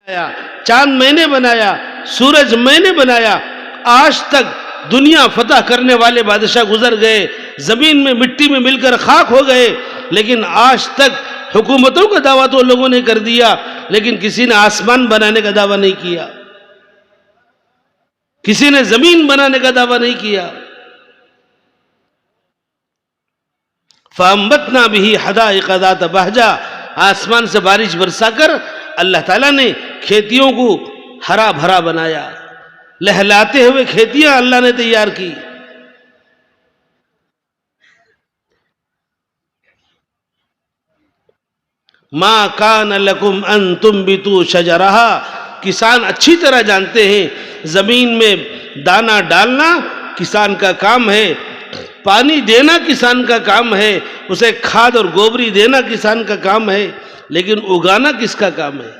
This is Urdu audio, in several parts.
بنایا، چاند میں نے بنایا، سورج میں نے بنایا. آج تک دنیا فتح کرنے والے بادشاہ گزر گئے، زمین میں مٹی میں مل کر خاک ہو گئے، لیکن آج تک حکومتوں کا دعویٰ تو لوگوں نے کر دیا، لیکن کسی نے آسمان بنانے کا دعویٰ نہیں کیا، کسی نے زمین بنانے کا دعویٰ نہیں کیا. فَأَنبَتْنَا بِهِ حَدَائِقَ ذَاتَ بَهْجَةٍ، آسمان سے بارش برسا کر اللہ تعالیٰ نے کھیتیوں کو ہرا بھرا بنایا، لہلاتے ہوئے کھیتیاں اللہ نے تیار کی. مَا كَانَ لَكُمْ أَن تُنبِتُوا شَجَرَهَا، کسان اچھی طرح جانتے ہیں زمین میں دانہ ڈالنا کسان کا کام ہے، پانی دینا کسان کا کام ہے، اسے کھاد اور گوبری دینا کسان کا کام ہے، لیکن اگانا کس کا کام ہے؟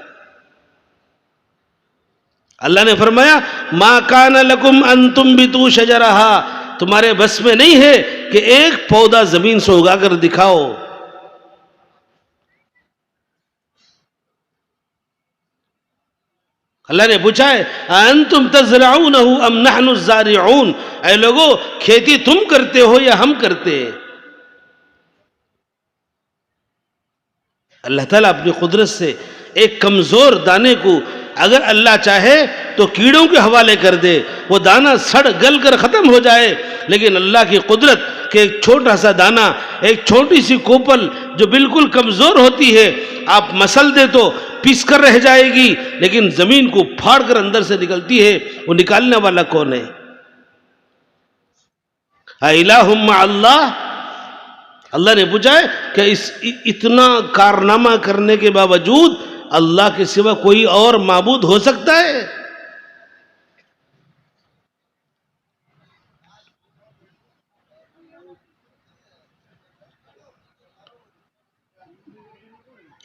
اللہ نے فرمایا مَا كَانَ لَكُمْ أَن تُنبِتُوا شَجَرَهَا، تمہارے بس میں نہیں ہے کہ ایک پودا زمین سے اگا کر دکھاؤ. اللہ نے پوچھا ہے أَأَنْتُمْ تَزْرَعُونَهُ أَمْ نَحْنُ الزَّارِعُونَ، اے لوگو کھیتی تم کرتے ہو یا ہم کرتے ہیں؟ اللہ تعالیٰ اپنی قدرت سے ایک کمزور دانے کو اگر اللہ چاہے تو کیڑوں کے حوالے کر دے، وہ دانہ سڑ گل کر ختم ہو جائے، لیکن اللہ کی قدرت کہ ایک چھوٹا سا دانہ، ایک چھوٹی سی کوپل جو بالکل کمزور ہوتی ہے، آپ مسل دے تو پیس کر رہ جائے گی، لیکن زمین کو پھاڑ کر اندر سے نکلتی ہے. وہ نکالنے والا کون ہے؟ اَإِلَٰهٌ مَّعَ اللَّهِ، اللہ نے پوچھا ہے کہ اتنا کارنامہ کرنے کے باوجود اللہ کے سوا کوئی اور معبود ہو سکتا ہے؟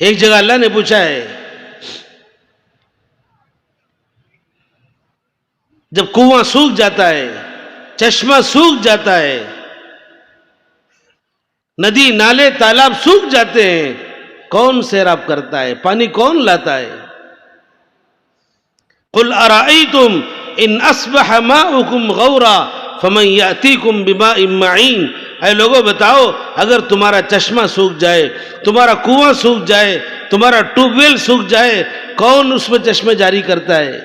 ایک جگہ اللہ نے پوچھا ہے جب کنواں سوکھ جاتا ہے، چشمہ سوکھ جاتا ہے، ندی نالے تالاب سوکھ جاتے ہیں، کون سیراب کرتا ہے؟ پانی کون لاتا ہے؟ قُلْ أَرَأَيْتُمْ إِنْ أَصْبَحَ مَاؤُكُمْ غَوْرًا فَمَنْ يَأْتِيكُمْ بِمَاءٍ مَّعِينٍ، اے لوگوں بتاؤ اگر تمہارا چشمہ سوکھ جائے، تمہارا کنواں سوکھ جائے، تمہارا ٹیوب ویل سوکھ جائے، کون اس میں چشمے جاری کرتا ہے؟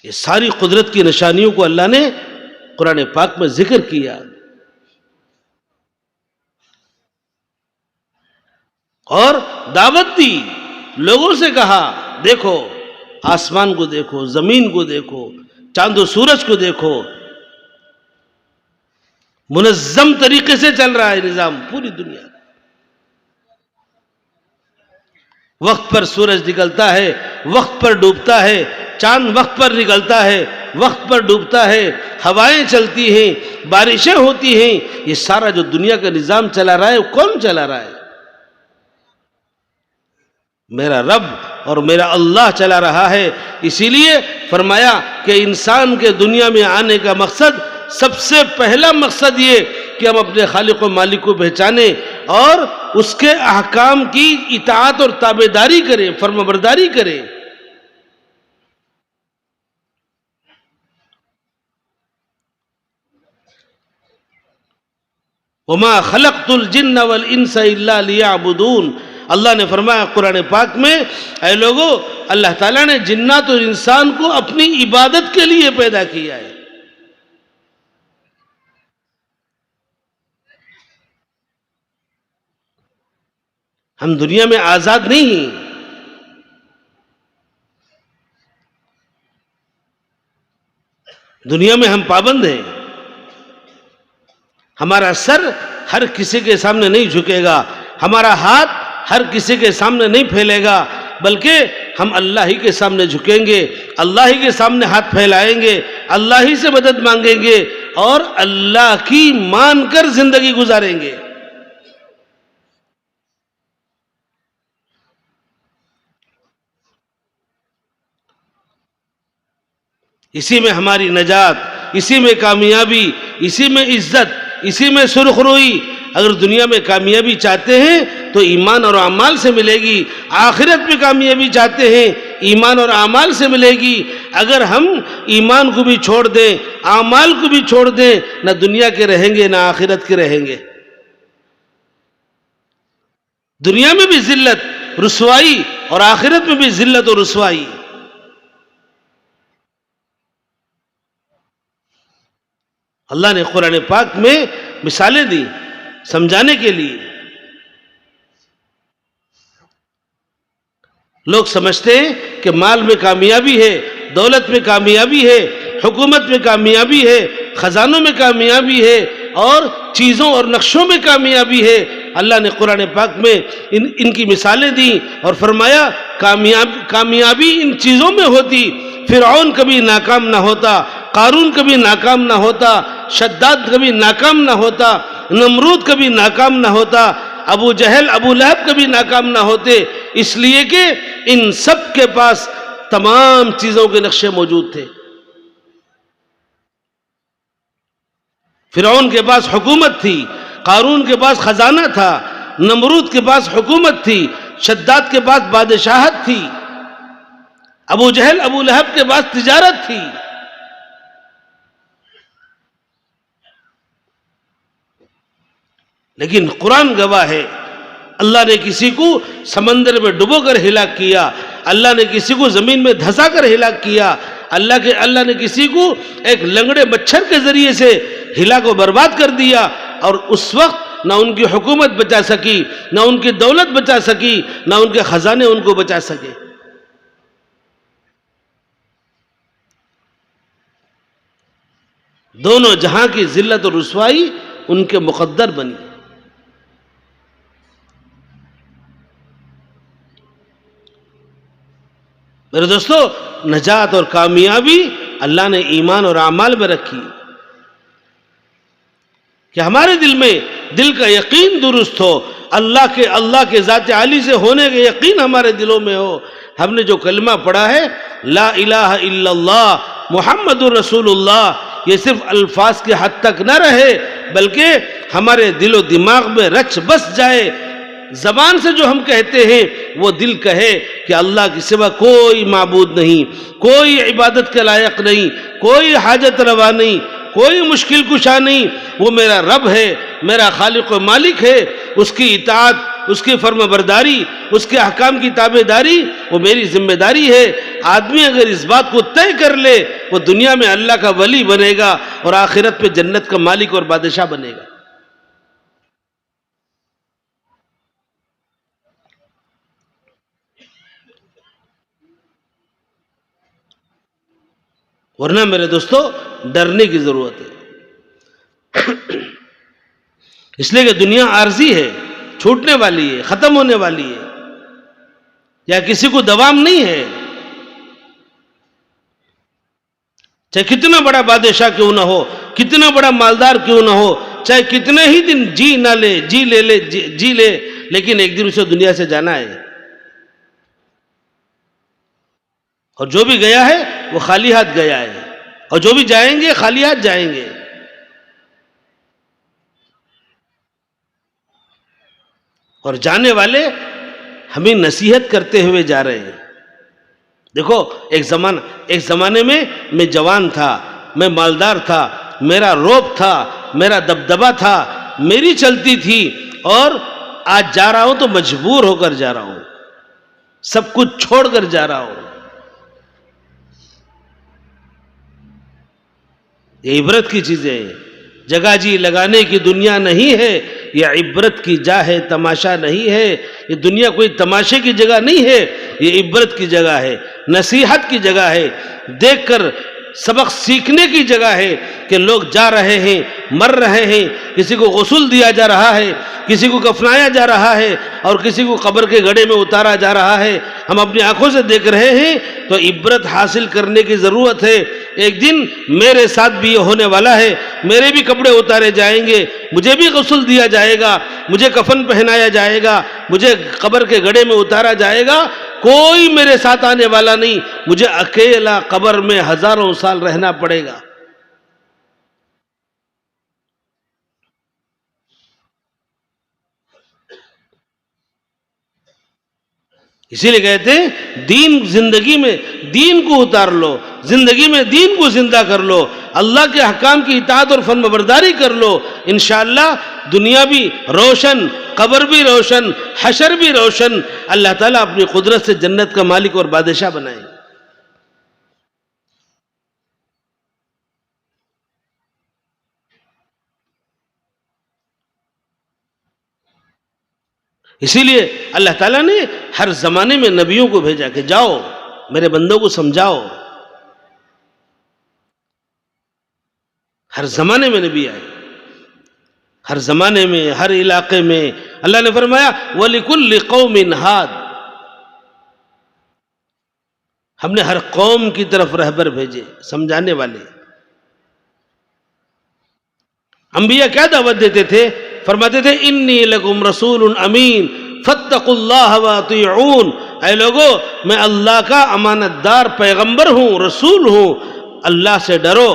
یہ ساری قدرت کی نشانیوں کو اللہ نے قرآن پاک میں ذکر کیا اور دعوت دی، لوگوں سے کہا دیکھو آسمان کو دیکھو، زمین کو دیکھو، چاند و سورج کو دیکھو، منظم طریقے سے چل رہا ہے نظام پوری دنیا. وقت پر سورج نکلتا ہے، وقت پر ڈوبتا ہے، چاند وقت پر نکلتا ہے، وقت پر ڈوبتا ہے، ہوائیں چلتی ہیں، بارشیں ہوتی ہیں. یہ سارا جو دنیا کا نظام چلا رہا ہے وہ کون چلا رہا ہے؟ میرا رب اور میرا اللہ چلا رہا ہے. اسی لیے فرمایا کہ انسان کے دنیا میں آنے کا مقصد، سب سے پہلا مقصد یہ کہ ہم اپنے خالق و مالک کو پہچانیں اور اس کے احکام کی اطاعت اور تابعداری کریں، فرمانبرداری کریں. وَمَا خَلَقْتُ الْجِنَّ وَالْإِنسَ إِلَّا لِيَعْبُدُونَ، اللہ نے فرمایا قرآن پاک میں اے لوگو اللہ تعالیٰ نے جنات اور انسان کو اپنی عبادت کے لیے پیدا کیا ہے. ہم دنیا میں آزاد نہیں ہیں، دنیا میں ہم پابند ہیں. ہمارا سر ہر کسی کے سامنے نہیں جھکے گا، ہمارا ہاتھ ہر کسی کے سامنے نہیں پھیلے گا، بلکہ ہم اللہ ہی کے سامنے جھکیں گے، اللہ ہی کے سامنے ہاتھ پھیلائیں گے، اللہ ہی سے مدد مانگیں گے اور اللہ کی مان کر زندگی گزاریں گے. اسی میں ہماری نجات، اسی میں کامیابی، اسی میں عزت، اسی میں سرخروئی. اگر دنیا میں کامیابی چاہتے ہیں تو ایمان اور اعمال سے ملے گی، آخرت میں کامیابی چاہتے ہیں ایمان اور اعمال سے ملے گی۔ اگر ہم ایمان کو بھی چھوڑ دیں، اعمال کو بھی چھوڑ دیں، نہ دنیا کے رہیں گے نہ آخرت کے رہیں گے۔ دنیا میں بھی ذلت رسوائی اور آخرت میں بھی ذلت اور رسوائی۔ اللہ نے قرآن پاک میں مثالیں دی سمجھانے کے لیے۔ لوگ سمجھتے ہیں کہ مال میں کامیابی ہے، دولت میں کامیابی ہے، حکومت میں کامیابی ہے، خزانوں میں کامیابی ہے اور چیزوں اور نقشوں میں کامیابی ہے۔ اللہ نے قرآن پاک میں ان کی مثالیں دیں اور فرمایا کامیابی ان چیزوں میں ہوتی۔ فرعون کبھی ناکام نہ ہوتا، قارون کبھی ناکام نہ ہوتا، شداد کبھی ناکام نہ ہوتا، نمرود کبھی ناکام نہ ہوتا، ابو جہل ابو لہب کبھی ناکام نہ ہوتے، اس لیے کہ ان سب کے پاس تمام چیزوں کے نقشے موجود تھے۔ فرعون کے پاس حکومت تھی، قارون کے پاس خزانہ تھا، نمرود کے پاس حکومت تھی، شداد کے پاس بادشاہت تھی، ابو جہل ابو لہب کے پاس تجارت تھی۔ لیکن قرآن گواہ ہے، اللہ نے کسی کو سمندر میں ڈبو کر ہلاک کیا، اللہ نے کسی کو زمین میں دھسا کر ہلاک کیا، اللہ نے کسی کو ایک لنگڑے مچھر کے ذریعے سے ہلاک و برباد کر دیا، اور اس وقت نہ ان کی حکومت بچا سکی، نہ ان کی دولت بچا سکی، نہ ان کے خزانے ان کو بچا سکے۔ دونوں جہاں کی ذلت اور رسوائی ان کے مقدر بنی۔ میرے دوستو، نجات اور کامیابی اللہ نے ایمان اور اعمال میں رکھی کہ ہمارے دل کا یقین درست ہو، اللہ کے ذات عالی سے ہونے کا یقین ہمارے دلوں میں ہو۔ ہم نے جو کلمہ پڑھا ہے لا الہ الا اللہ محمد الرسول اللہ، یہ صرف الفاظ کے حد تک نہ رہے بلکہ ہمارے دل و دماغ میں رچ بس جائے۔ زبان سے جو ہم کہتے ہیں وہ دل کہے کہ اللہ کے سوا کوئی معبود نہیں، کوئی عبادت کے لائق نہیں، کوئی حاجت روا نہیں، کوئی مشکل کشا نہیں، وہ میرا رب ہے، میرا خالق و مالک ہے، اس کی اطاعت، اس کی فرما برداری، اس کے احکام کی تابع داری وہ میری ذمہ داری ہے۔ آدمی اگر اس بات کو طے کر لے وہ دنیا میں اللہ کا ولی بنے گا اور آخرت پہ جنت کا مالک اور بادشاہ بنے گا۔ ورنہ میرے دوستو ڈرنے کی ضرورت ہے، اس لیے کہ دنیا عارضی ہے، چھوٹنے والی ہے، ختم ہونے والی ہے، یا کسی کو دوام نہیں ہے۔ چاہے کتنا بڑا بادشاہ کیوں نہ ہو، کتنا بڑا مالدار کیوں نہ ہو، چاہے کتنے ہی دن جی لے لیکن ایک دن اسے دنیا سے جانا ہے، اور جو بھی گیا ہے وہ خالی ہاتھ گیا ہے، اور جو بھی جائیں گے خالی ہاتھ جائیں گے۔ اور جانے والے ہمیں نصیحت کرتے ہوئے جا رہے ہیں۔ دیکھو ایک زمانے میں جوان تھا، میں مالدار تھا، میرا روب تھا، میرا دبدبہ تھا، میری چلتی تھی، اور آج جا رہا ہوں تو مجبور ہو کر جا رہا ہوں، سب کچھ چھوڑ کر جا رہا ہوں۔ یہ عبرت کی چیزیں ہیں، جگہ جی لگانے کی دنیا نہیں ہے، یہ عبرت کی جا ہے، تماشا نہیں ہے۔ یہ دنیا کوئی تماشے کی جگہ نہیں ہے، یہ عبرت کی جگہ ہے، نصیحت کی جگہ ہے، دیکھ کر سبق سیکھنے کی جگہ ہے کہ لوگ جا رہے ہیں، مر رہے ہیں، کسی کو غسل دیا جا رہا ہے، کسی کو کفنایا جا رہا ہے، اور کسی کو قبر کے گڑھے میں اتارا جا رہا ہے، ہم اپنی آنکھوں سے دیکھ رہے ہیں، تو عبرت حاصل کرنے کی ضرورت ہے۔ ایک دن میرے ساتھ بھی یہ ہونے والا ہے، میرے بھی کپڑے اتارے جائیں گے، مجھے بھی غسل دیا جائے گا، مجھے کفن پہنایا جائے گا، مجھے قبر کے گڑھے میں اتارا جائے گا، کوئی میرے ساتھ آنے والا نہیں، مجھے اکیلا قبر میں ہزاروں سال رہنا پڑے گا۔ اسی لیے کہتے ہیں دین زندگی میں دین کو اتار لو، زندگی میں دین کو زندہ کر لو، اللہ کے احکام کی اطاعت اور فرما برداری کر لو، انشاءاللہ دنیا بھی روشن، قبر بھی روشن، حشر بھی روشن، اللہ تعالیٰ اپنی قدرت سے جنت کا مالک اور بادشاہ بنائے۔ اسی لیے اللہ تعالیٰ نے ہر زمانے میں نبیوں کو بھیجا کہ جاؤ میرے بندوں کو سمجھاؤ، ہر زمانے میں نبی آئے، ہر زمانے میں، ہر علاقے میں۔ اللہ نے فرمایا وَلِكُلِّ قَوْمٍ هَادٍ، ہم نے ہر قوم کی طرف رہبر بھیجے، سمجھانے والے۔ انبیاء کیا دعوت دیتے تھے؟ فرماتے تھے انی لکم رسول امین فاتقوا اللہ واطیعون، اے لوگو میں اللہ کا امانت دار پیغمبر ہوں، رسول ہوں، اللہ سے ڈرو،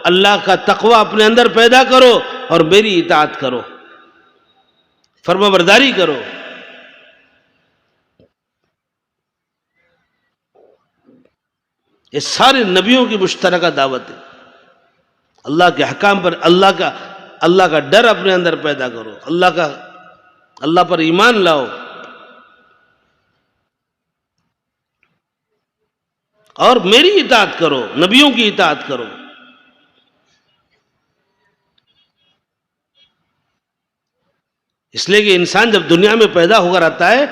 اللہ کا تقوی اپنے اندر پیدا کرو اور میری اطاعت کرو، فرما برداری کرو۔ یہ سارے نبیوں کی مشترکہ دعوت ہے، اللہ کے حکام پر اللہ کا ڈر اپنے اندر پیدا کرو، اللہ پر ایمان لاؤ اور میری اطاعت کرو، نبیوں کی اطاعت کرو۔ اس لیے کہ انسان جب دنیا میں پیدا ہو کر آتا ہے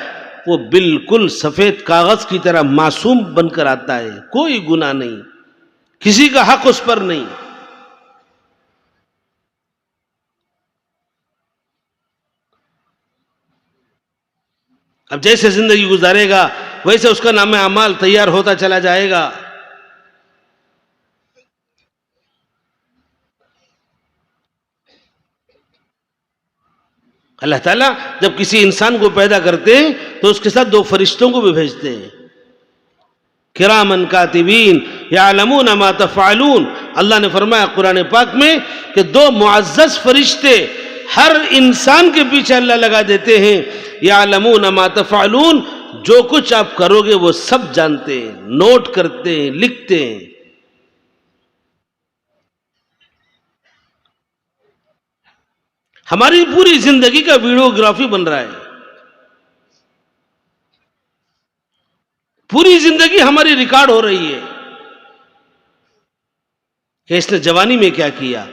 وہ بالکل سفید کاغذ کی طرح معصوم بن کر آتا ہے، کوئی گناہ نہیں، کسی کا حق اس پر نہیں۔ اب جیسے زندگی گزارے گا ویسے اس کا نام اعمال تیار ہوتا چلا جائے گا۔ اللہ تعالیٰ جب کسی انسان کو پیدا کرتے ہیں تو اس کے ساتھ دو فرشتوں کو بھی بھیجتے ہیں، کرامن کاتبین یعلمون ما تفعلون۔ اللہ نے فرمایا قرآن پاک میں کہ دو معزز فرشتے ہر انسان کے پیچھے اللہ لگا دیتے ہیں، یعلمون ما تفعلون، جو کچھ آپ کرو گے وہ سب جانتے ہیں، نوٹ کرتے ہیں، لکھتے ہیں۔ ہماری پوری زندگی کا ویڈیوگرافی بن رہا ہے، پوری زندگی ہماری ریکارڈ ہو رہی ہے کہ اس نے جوانی میں کیا کیا،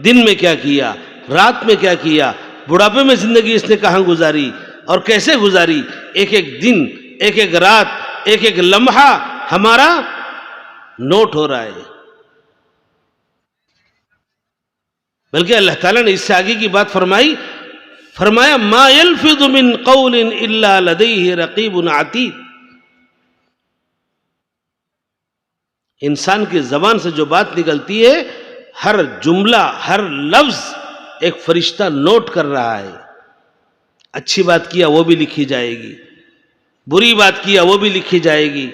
دن میں کیا کیا، رات میں کیا کیا، بڑھاپے میں زندگی اس نے کہاں گزاری اور کیسے گزاری۔ ایک ایک دن، ایک ایک رات، ایک ایک لمحہ ہمارا نوٹ ہو رہا ہے۔ بلکہ اللہ تعالیٰ نے اس سے آگے کی بات فرمایا ما یلفظ من قول الا لدیہ رقیب عتید، انسان کی زبان سے جو بات نکلتی ہے ہر جملہ، ہر لفظ ایک فرشتہ نوٹ کر رہا ہے۔ اچھی بات کیا وہ بھی لکھی جائے گی، بری بات کیا وہ بھی لکھی جائے گی،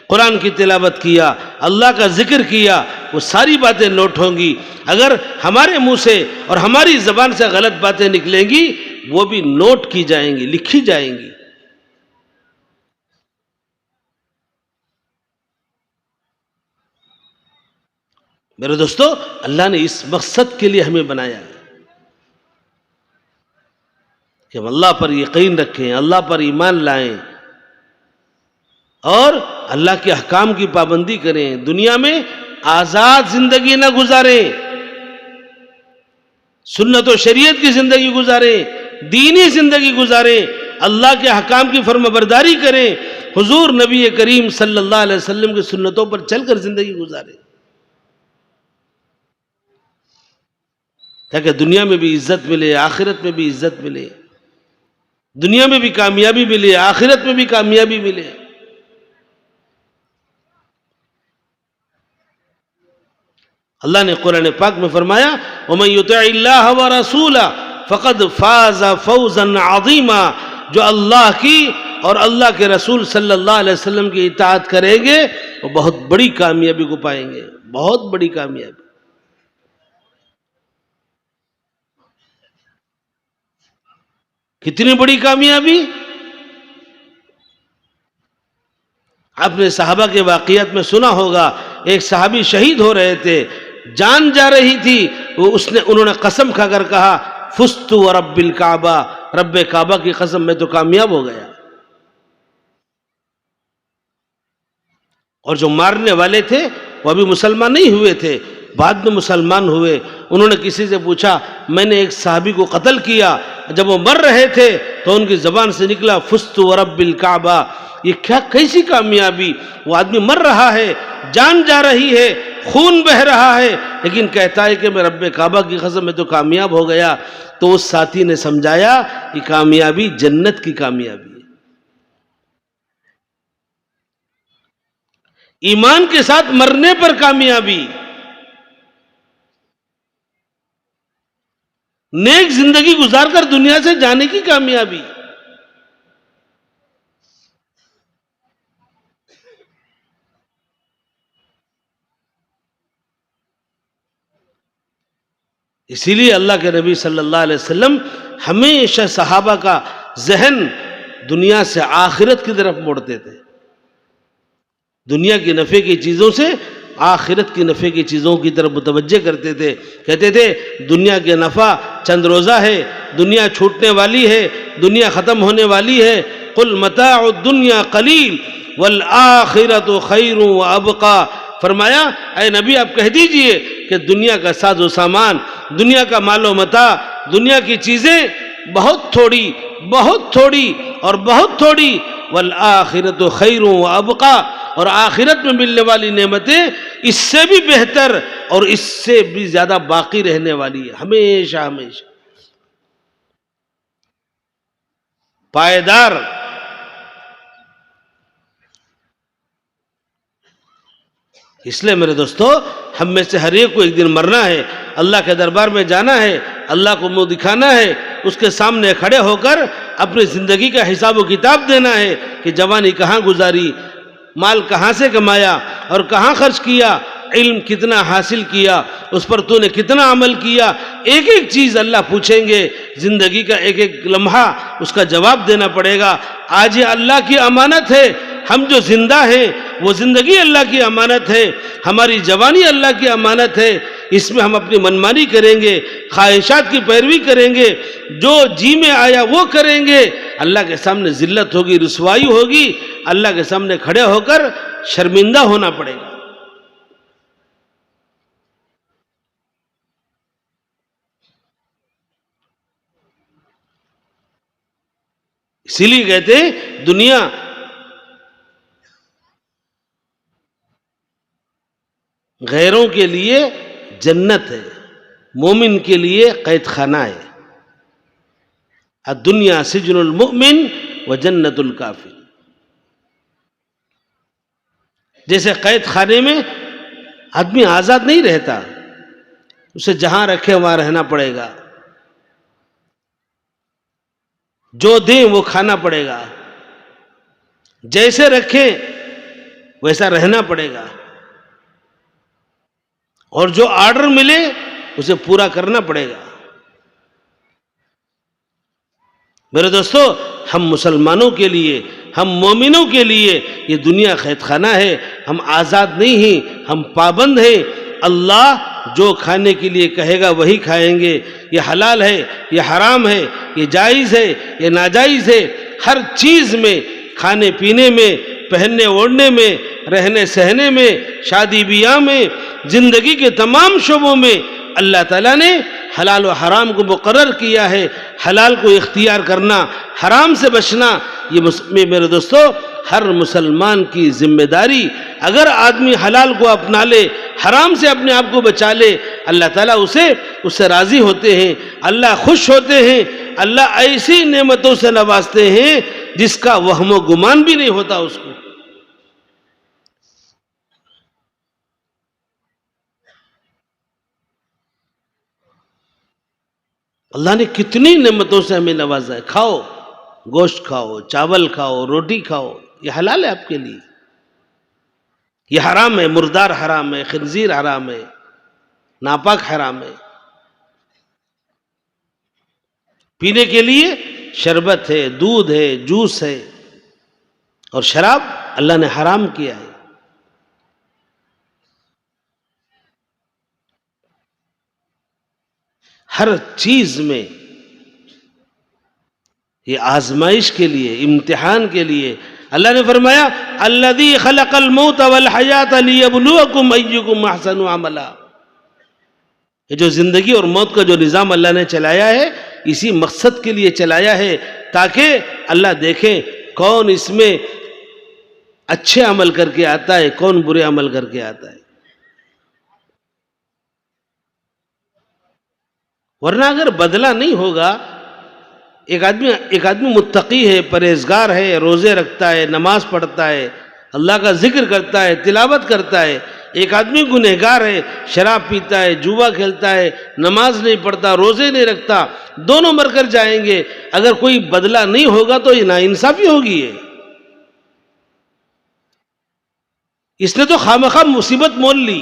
قرآن کی تلاوت کیا، اللہ کا ذکر کیا، وہ ساری باتیں نوٹ ہوں گی۔ اگر ہمارے منہ سے اور ہماری زبان سے غلط باتیں نکلیں گی وہ بھی نوٹ کی جائیں گی، لکھی جائیں گی۔ میرے دوستو، اللہ نے اس مقصد کے لیے ہمیں بنایا ہے کہ ہم اللہ پر یقین رکھیں، اللہ پر ایمان لائیں اور اللہ کے احکام کی پابندی کریں، دنیا میں آزاد زندگی نہ گزاریں، سنت و شریعت کی زندگی گزاریں، دینی زندگی گزاریں، اللہ کے احکام کی فرما برداری کریں، حضور نبی کریم صلی اللہ علیہ وسلم کی سنتوں پر چل کر زندگی گزاریں، تاکہ دنیا میں بھی عزت ملے، آخرت میں بھی عزت ملے، دنیا میں بھی کامیابی ملے، آخرت میں بھی کامیابی ملے۔ اللہ نے قرآن پاک میں فرمایا وَمَن يُطِعِ اللَّهَ وَرَسُولَهُ فَقَدْ فَازَ فَوْزًا عَظِيمًا، جو اللہ کی اور اللہ کے رسول صلی اللہ علیہ وسلم کی اطاعت کریں گے وہ بہت بڑی کامیابی کو پائیں گے، بہت بڑی کامیابی۔ کتنی بڑی کامیابی؟ آپ نے صحابہ کے واقعات میں سنا ہوگا، ایک صحابی شہید ہو رہے تھے، جان جا رہی تھی، انہوں نے قسم کھا کر کہا فزت ورب الکعبہ، رب کعبہ کی قسم میں تو کامیاب ہو گیا۔ اور جو مارنے والے تھے وہ ابھی مسلمان نہیں ہوئے تھے، بعد میں مسلمان ہوئے۔ انہوں نے کسی سے پوچھا میں نے ایک صحابی کو قتل کیا، جب وہ مر رہے تھے تو ان کی زبان سے نکلا فزت ورب الکعبہ۔ یہ کیا کیسی کامیابی، وہ آدمی مر رہا ہے، جان جا رہی ہے، خون بہ رہا ہے، لیکن کہتا ہے کہ میں رب کعبہ کی قسم میں تو کامیاب ہو گیا۔ تو اس ساتھی نے سمجھایا کہ کامیابی جنت کی کامیابی ہے، ایمان کے ساتھ مرنے پر کامیابی، نیک زندگی گزار کر دنیا سے جانے کی کامیابی۔ اسی لیے اللہ کے نبی صلی اللہ علیہ وسلم ہمیشہ صحابہ کا ذہن دنیا سے آخرت کی طرف موڑتے تھے، دنیا کی نفع کی چیزوں سے آخرت کی نفع کی چیزوں کی طرف متوجہ کرتے تھے۔ کہتے تھے دنیا کے نفع چند روزہ ہے، دنیا چھوٹنے والی ہے، دنیا ختم ہونے والی ہے۔ قل متاع الدنیا قلیل والآخرۃ خیر وابقی، فرمایا اے نبی آپ کہہ دیجئے کہ دنیا کا ساز و سامان، دنیا کا مال و متاع، دنیا کی چیزیں بہت تھوڑی، بہت تھوڑی اور بہت تھوڑی، والآخرۃ خیر وابقی، اور آخرت میں ملنے والی نعمتیں اس سے بھی بہتر اور اس سے بھی زیادہ باقی رہنے والی ہے، ہمیشہ ہمیشہ پائیدار۔ اس لیے میرے دوستو ہم میں سے ہر ایک کو ایک دن مرنا ہے، اللہ کے دربار میں جانا ہے، اللہ کو منہ دکھانا ہے، اس کے سامنے کھڑے ہو کر اپنی زندگی کا حساب و کتاب دینا ہے کہ جوانی کہاں گزاری، مال کہاں سے کمایا اور کہاں خرچ کیا، علم کتنا حاصل کیا، اس پر تو نے کتنا عمل کیا۔ ایک ایک چیز اللہ پوچھیں گے، زندگی کا ایک ایک لمحہ اس کا جواب دینا پڑے گا۔ آج یہ اللہ کی امانت ہے، ہم جو زندہ ہیں وہ زندگی اللہ کی امانت ہے، ہماری جوانی اللہ کی امانت ہے۔ اس میں ہم اپنی منمانی کریں گے، خواہشات کی پیروی کریں گے، جو جی میں آیا وہ کریں گے، اللہ کے سامنے ذلت ہوگی، رسوائی ہوگی، اللہ کے سامنے کھڑے ہو کر شرمندہ ہونا پڑے گا۔ اسی لیے کہتے ہیں دنیا غیروں کے لیے جنت ہے، مومن کے لیے قید خانہ ہے۔ الدنیا سجن المؤمن و جنت الکافر، جیسے قید خانے میں آدمی آزاد نہیں رہتا، اسے جہاں رکھے وہاں رہنا پڑے گا، جو دیں وہ کھانا پڑے گا، جیسے رکھیں ویسا رہنا پڑے گا، اور جو آرڈر ملے اسے پورا کرنا پڑے گا۔ میرے دوستو ہم مسلمانوں کے لیے، ہم مومنوں کے لیے یہ دنیا قید خانہ ہے، ہم آزاد نہیں ہیں، ہم پابند ہیں۔ اللہ جو کھانے کے لیے کہے گا وہی کھائیں گے، یہ حلال ہے، یہ حرام ہے، یہ جائز ہے، یہ ناجائز ہے، ہر چیز میں، کھانے پینے میں، پہننے اوڑھنے میں، رہنے سہنے میں، شادی بیاہ میں، زندگی کے تمام شعبوں میں اللہ تعالیٰ نے حلال و حرام کو مقرر کیا ہے۔ حلال کو اختیار کرنا، حرام سے بچنا، یہ میرے دوستو ہر مسلمان کی ذمہ داری۔ اگر آدمی حلال کو اپنا لے، حرام سے اپنے آپ کو بچا لے، اللہ تعالیٰ اس سے راضی ہوتے ہیں، اللہ خوش ہوتے ہیں، اللہ ایسی نعمتوں سے نوازتے ہیں جس کا وہم و گمان بھی نہیں ہوتا اس کو۔ اللہ نے کتنی نعمتوں سے ہمیں نوازا ہے۔ کھاؤ، گوشت کھاؤ، چاول کھاؤ، روٹی کھاؤ، یہ حلال ہے آپ کے لیے، یہ حرام ہے، مردار حرام ہے، خنزیر حرام ہے، ناپاک حرام ہے۔ پینے کے لیے شربت ہے، دودھ ہے، جوس ہے، اور شراب اللہ نے حرام کیا ہے. ہر چیز میں یہ آزمائش کے لیے، امتحان کے لیے. اللہ نے فرمایا الذی خلق الموت والحیات لیبلوکم ایکم احسن عملا. یہ جو زندگی اور موت کا جو نظام اللہ نے چلایا ہے اسی مقصد کے لیے چلایا ہے تاکہ اللہ دیکھے کون اس میں اچھے عمل کر کے آتا ہے، کون برے عمل کر کے آتا ہے. ورنہ اگر بدلہ نہیں ہوگا، ایک آدمی متقی ہے، پرہیزگار ہے، روزے رکھتا ہے، نماز پڑھتا ہے، اللہ کا ذکر کرتا ہے، تلاوت کرتا ہے. ایک آدمی گنہگار ہے، شراب پیتا ہے، جوا کھیلتا ہے، نماز نہیں پڑھتا، روزے نہیں رکھتا، دونوں مر کر جائیں گے. اگر کوئی بدلہ نہیں ہوگا تو یہ ناانصافی ہوگی. اس نے تو خامخواہ مصیبت مول لی،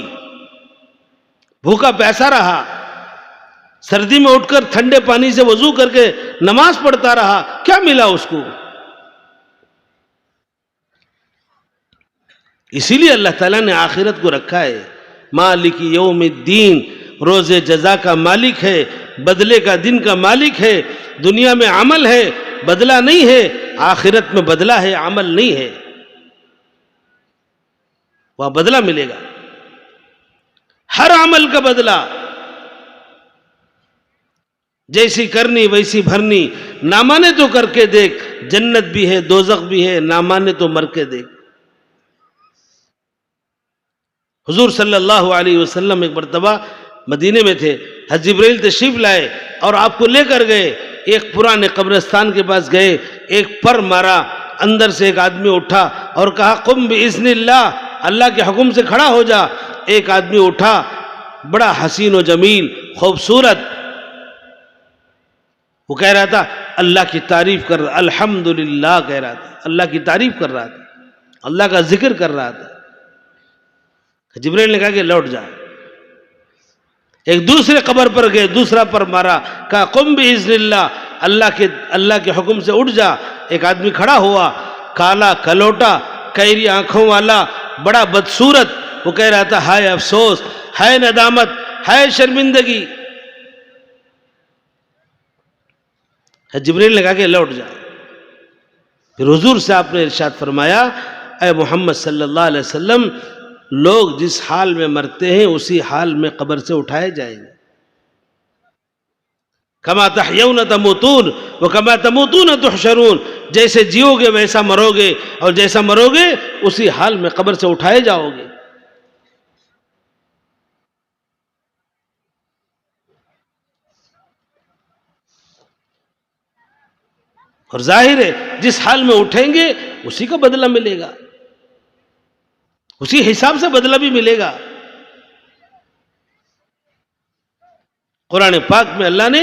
بھوکا پیاسا رہا، سردی میں اٹھ کر ٹھنڈے پانی سے وضو کر کے نماز پڑھتا رہا، کیا ملا اس کو؟ اسی لیے اللہ تعالیٰ نے آخرت کو رکھا ہے مالک یوم الدین، روز جزا کا مالک ہے، بدلے کا دن کا مالک ہے. دنیا میں عمل ہے، بدلہ نہیں ہے. آخرت میں بدلہ ہے، عمل نہیں ہے. وہاں بدلہ ملے گا، ہر عمل کا بدلہ. جیسی کرنی ویسی بھرنی. نہ مانے تو کر کے دیکھ، جنت بھی ہے دوزخ بھی ہے، نہ مانے تو مر کے دیکھ. حضور صلی اللہ علیہ وسلم ایک مرتبہ مدینے میں تھے، حضرت جبرائیل تشریف لائے اور آپ کو لے کر گئے. ایک پرانے قبرستان کے پاس گئے، ایک پر مارا، اندر سے ایک آدمی اٹھا اور کہا قم باذن اللہ، اللہ کے حکم سے کھڑا ہو جا. ایک آدمی اٹھا، بڑا حسین و جمیل، خوبصورت، وہ کہہ رہا تھا اللہ کی تعریف کر رہا، الحمدللہ کہہ رہا تھا، اللہ کی تعریف کر رہا تھا، اللہ کا ذکر کر رہا تھا. جبرائیل نے کہا کہ لوٹ جا. ایک دوسرے قبر پر گئے، دوسرا پر مارا، کہا قم باذن اللہ، اللہ کے حکم سے اٹھ جا. ایک آدمی کھڑا ہوا، کالا کلوٹا، کیری آنکھوں والا، بڑا بدصورت، وہ کہہ رہا تھا ہائے افسوس، ہائے ندامت، ہائے شرمندگی. جبرائیل نے کہا کہ لوٹ جا. پھر حضور سے آپ نے ارشاد فرمایا اے محمد صلی اللہ علیہ وسلم، لوگ جس حال میں مرتے ہیں اسی حال میں قبر سے اٹھائے جائیں گے. کما تحیون تموتون وکما تموتون تحشرون. جیسے جیو گے ویسا مرو گے، اور جیسا مرو گے اسی حال میں قبر سے اٹھائے جاؤ گے. اور ظاہر ہے جس حال میں اٹھیں گے اسی کا بدلہ ملے گا، اسی حساب سے بدلہ بھی ملے گا. قرآن پاک میں اللہ نے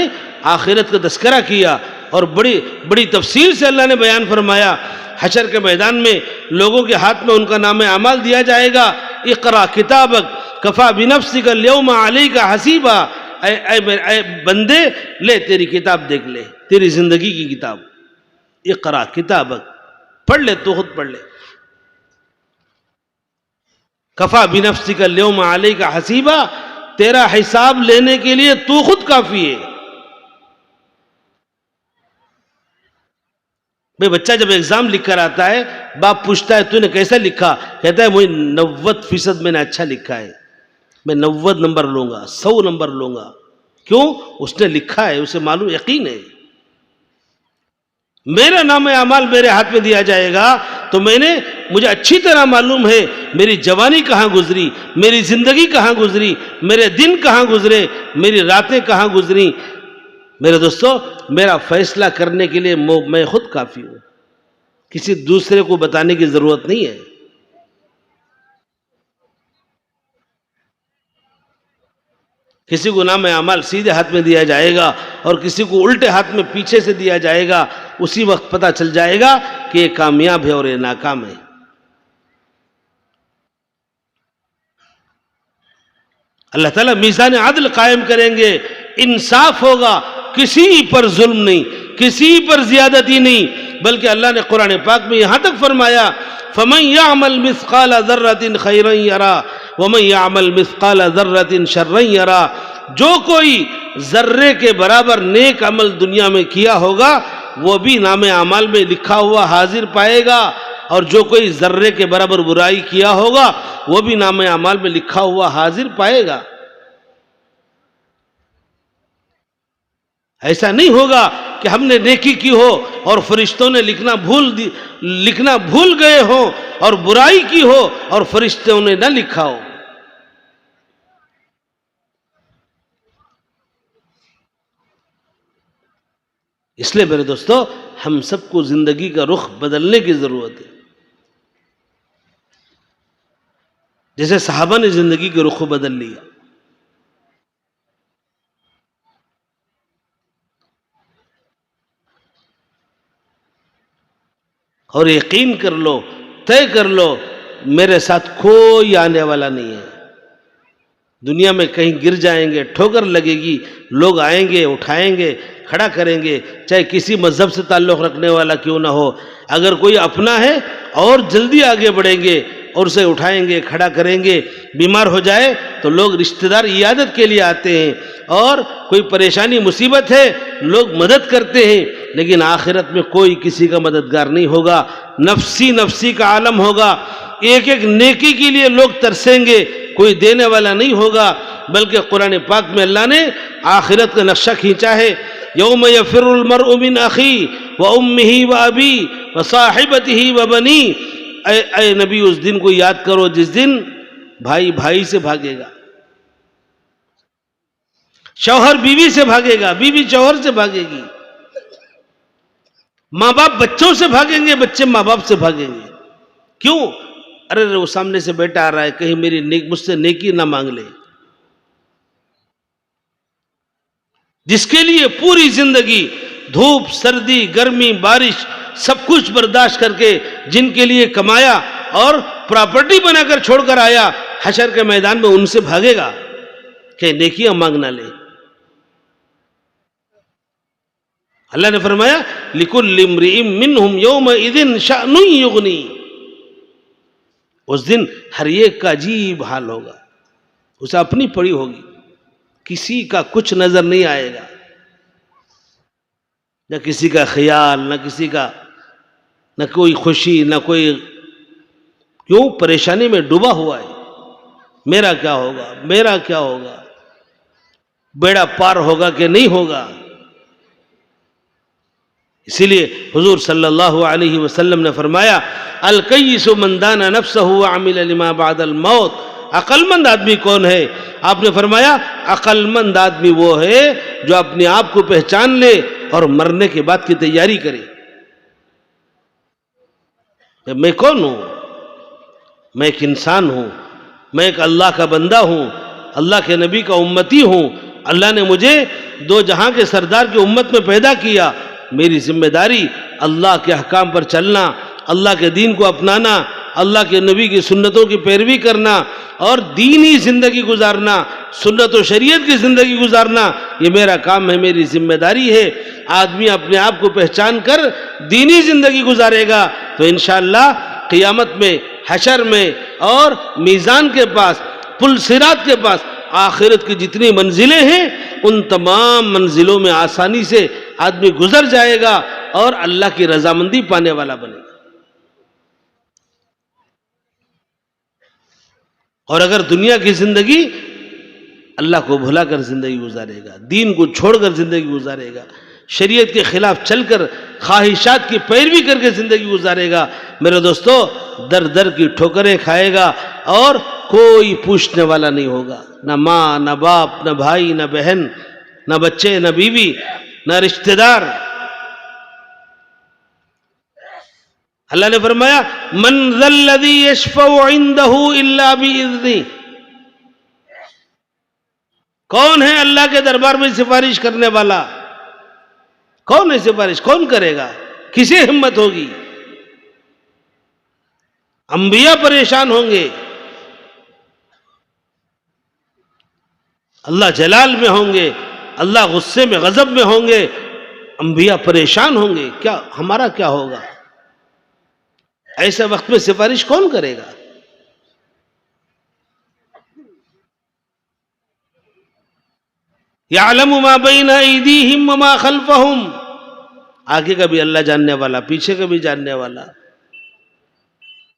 آخرت کا تذکرہ کیا اور بڑی بڑی تفصیل سے اللہ نے بیان فرمایا. حشر کے میدان میں لوگوں کے ہاتھ میں ان کا نام اعمال دیا جائے گا. اقرا کتابک کفا بنفسک اليوم علیک حسیبا. اے بندے، لے تیری کتاب دیکھ لے، تیری زندگی کی کتاب. اقرا کتابک، پڑھ لے، تو خود پڑھ لے. کفا بنفسک اليوم علیک حسیبا، تیرا حساب لینے کے لیے تو خود کافی ہے. بھئی بچہ جب ایگزام لکھ کر آتا ہے، باپ پوچھتا ہے تو نے کیسا لکھا؟ کہتا ہے مجھے 90% میں نے اچھا لکھا ہے، میں 90 نمبر لوں گا، 100 نمبر لوں گا. کیوں؟ اس نے لکھا ہے، اسے معلوم، یقین ہے. میرا نام اعمال میرے ہاتھ میں دیا جائے گا تو مجھے اچھی طرح معلوم ہے میری جوانی کہاں گزری، میری زندگی کہاں گزری، میرے دن کہاں گزرے، میری راتیں کہاں گزری. میرے دوستو، میرا فیصلہ کرنے کے لیے میں خود کافی ہوں، کسی دوسرے کو بتانے کی ضرورت نہیں ہے. کسی کو نام اعمال سیدھے ہاتھ میں دیا جائے گا اور کسی کو الٹے ہاتھ میں پیچھے سے دیا جائے گا. اسی وقت پتہ چل جائے گا کہ یہ کامیاب ہے اور یہ ناکام ہے. اللہ تعالیٰ میزان عدل قائم کریں گے، انصاف ہوگا، کسی پر ظلم نہیں، کسی پر زیادتی نہیں، بلکہ اللہ نے قرآن پاک میں یہاں تک فرمایا فَمَنْ يَعْمَلْ مِثْقَالَ ذَرَّةٍ خَيْرًا يَرَى وَمَنْ يَعْمَلْ مِثْقَالَ ذَرَّةٍ شَرًّا يَرَى، جو کوئی ذرے کے برابر نیک عمل دنیا میں کیا ہوگا وہ بھی نام اعمال میں لکھا ہوا حاضر پائے گا، اور جو کوئی ذرے کے برابر برائی کیا ہوگا وہ بھی نام اعمال میں لکھا ہوا حاضر پائے گا۔ ایسا نہیں ہوگا کہ ہم نے نیکی کی ہو اور فرشتوں نے لکھنا بھول گئے ہوں، اور برائی کی ہو اور فرشتوں نے نہ لکھا ہو۔ اس لیے میرے دوستو، ہم سب کو زندگی کا رخ بدلنے کی ضرورت ہے۔ جیسے صحابہ نے زندگی کے رخ کو بدل لیا، اور یقین کر لو، طے کر لو، میرے ساتھ کوئی آنے والا نہیں ہے۔ دنیا میں کہیں گر جائیں گے، ٹھوکر لگے گی، لوگ آئیں گے، اٹھائیں گے، کھڑا کریں گے، چاہے کسی مذہب سے تعلق رکھنے والا کیوں نہ ہو۔ اگر کوئی اپنا ہے اور جلدی آگے بڑھیں گے اور اسے اٹھائیں گے، کھڑا کریں گے۔ بیمار ہو جائے تو لوگ رشتہ دار عیادت کے لیے آتے ہیں، اور کوئی پریشانی مصیبت ہے لوگ مدد کرتے ہیں، لیکن آخرت میں کوئی کسی کا مددگار نہیں ہوگا، نفسی نفسی کا عالم ہوگا۔ ایک ایک نیکی کے لیے لوگ ترسیں گے، کوئی دینے والا نہیں ہوگا۔ بلکہ قرآن پاک میں اللہ نے آخرت کا نقشہ کھینچا ہے، یوم یفر المرء من اخی و امہ و ابی و صاحبتہ و بنی۔ اے نبی، اس دن کو یاد کرو جس دن بھائی بھائی سے بھاگے گا، شوہر بیوی سے بھاگے گا، بیوی شوہر سے بھاگے گی، ماں باپ بچوں سے بھاگیں گے، بچے ماں باپ سے بھاگیں گے۔ کیوں؟ ارے وہ سامنے سے بیٹا آ رہا ہے، کہیں مجھ سے نیکی نہ مانگ لے۔ جس کے لیے پوری زندگی دھوپ، سردی، گرمی، بارش سب کچھ برداشت کر کے جن کے لیے کمایا اور پراپرٹی بنا کر چھوڑ کر آیا، حشر کے میدان میں ان سے بھاگے گا کہ نیکیاں مانگنا لے۔ اللہ نے فرمایا لِكُلِّ امْرِئٍ مِّنْهُمْ يَوْمَئِذٍ شَأْنٌ يُغْنِي۔ اس دن ہر ایک کا عجیب حال ہوگا، اسے اپنی پڑی ہوگی، کسی کا کچھ نظر نہیں آئے گا، نہ کسی کا خیال، نہ کسی کا، نہ کوئی خوشی، نہ کوئی، کیوں؟ پریشانی میں ڈوبا ہوا ہے۔ میرا کیا ہوگا، میرا کیا ہوگا، بیڑا پار ہوگا کہ نہیں ہوگا۔ اسی لیے حضور صلی اللہ علیہ وسلم نے فرمایا الکیس من دان نفسہ وعمل لما بعد الموت۔ عقل مند آدمی کون ہے؟ آپ نے فرمایا عقل مند آدمی وہ ہے جو اپنے آپ کو پہچان لے اور مرنے کے بعد کی تیاری کرے۔ میں کون ہوں؟ میں ایک انسان ہوں، میں ایک اللہ کا بندہ ہوں، اللہ کے نبی کا امتی ہوں۔ اللہ نے مجھے دو جہاں کے سردار کی امت میں پیدا کیا۔ میری ذمہ داری اللہ کے احکام پر چلنا، اللہ کے دین کو اپنانا، اللہ کے نبی کی سنتوں کی پیروی کرنا اور دینی زندگی گزارنا، سنت و شریعت کی زندگی گزارنا، یہ میرا کام ہے، میری ذمہ داری ہے۔ آدمی اپنے آپ کو پہچان کر دینی زندگی گزارے گا تو انشاءاللہ قیامت میں، حشر میں اور میزان کے پاس، پل صراط کے پاس آخرت کی جتنی منزلیں ہیں ان تمام منزلوں میں آسانی سے آدمی گزر جائے گا اور اللہ کی رضامندی پانے والا بنے گا۔ اور اگر دنیا کی زندگی اللہ کو بھلا کر زندگی گزارے گا، دین کو چھوڑ کر زندگی گزارے گا، شریعت کے خلاف چل کر خواہشات کی پیروی کر کے زندگی گزارے گا، میرے دوستو در در کی ٹھوکریں کھائے گا اور کوئی پوچھنے والا نہیں ہوگا، نہ ماں، نہ باپ، نہ بھائی، نہ بہن، نہ بچے، نہ بیوی، نہ رشتہ دار۔ اللہ نے فرمایا من ذا الذی یشفع عنده الا باذنہ، کون ہے اللہ کے دربار میں سفارش کرنے والا؟ کون ہے سفارش؟ کون کرے گا؟ کسی ہمت ہوگی؟ انبیاء پریشان ہوں گے، اللہ جلال میں ہوں گے، اللہ غصے میں، غضب میں ہوں گے، انبیاء پریشان ہوں گے، کیا ہمارا کیا ہوگا؟ ایسے وقت میں سفارش کون کرے گا؟ یعلم ما بین ایدیہم وما خلفہم، آگے کا بھی اللہ جاننے والا، پیچھے کا بھی جاننے والا.